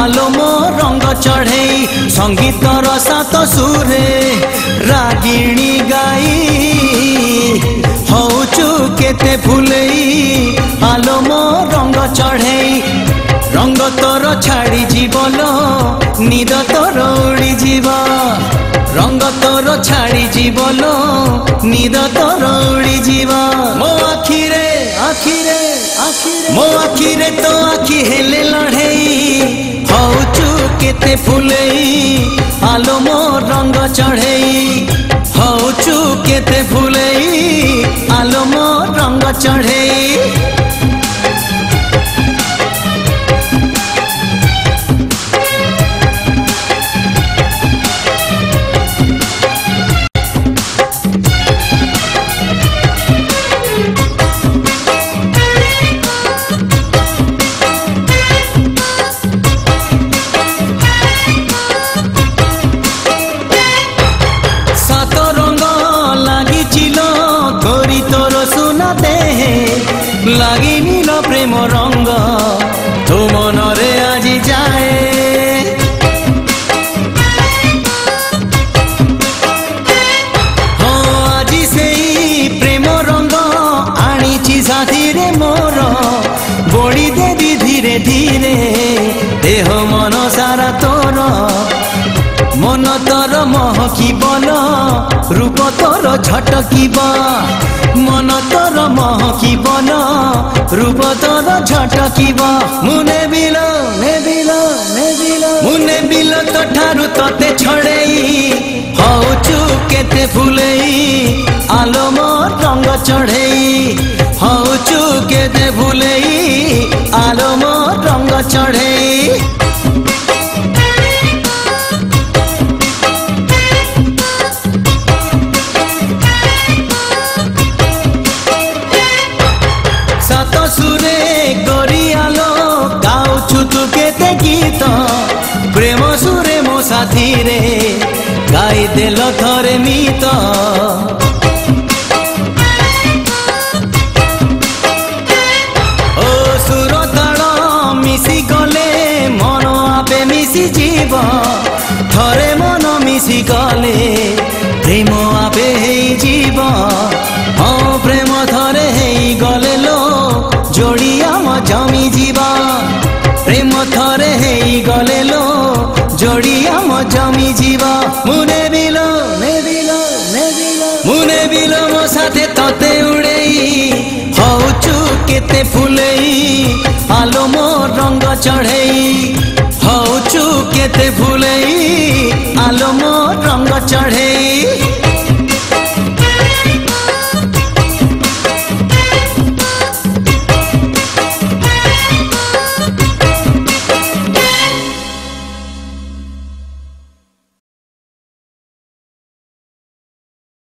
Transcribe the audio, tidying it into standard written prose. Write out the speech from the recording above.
आलो मो रंग चढ़ई संगीत रसात सुरे रागिणी गाई हौचु केते फुलई आलो मो रंग चढ़ई रंग तोर छाड़ी जीवलो निद तोर उड़ी जीव रंग तोर छाड़ी जीवलो निद तोर उड़ी जीव मो आखिरे आखिरे आखिरे मो आखिरे तो आखि हेले लड़ई हौचु केते फुलई आलो मो रंग चढ़ई हौचु केते फुलई आलो मो रंग चढ़ई लगी नील प्रेम रंग तो मनरे आज जाए हाँ आज से प्रेम रंग आनी साथी रे मोर बोड़ी देवी धीरे धीरे देह मन सारा तोर मन तोर महकिबल रूप तोर झटकिब मन तोर महकिबल रूप तोर झटकिब मुने बिल मुने बिल तो ठारू तते छड़ई हौचु केते फुलई आलो मो रंग चढ़ई हौचु केते फुलई आलो मो रंग चढ़ई सुरे गरियालो गाउछु तु केते गीत प्रेम सुरे मो साथी रे गाई देल थरे मीत ओ सुर ताल मिसी गले मन आपे मिसी जीव थरे मन मिसी गले प्रेम आपे हेई जीव हाँ प्रेम थरे हेई गले लो जोड़िया म जमी जीवा प्रेम थरे हेई गले लो जोड़िया म जमी जीवा मुने बिलो मुने बिलो मो साथे तते उड़ेई हौचु केते फुलई आलो मो रंग चढ़ई हौचु केते फुलई आलो मो रंग चढ़ई।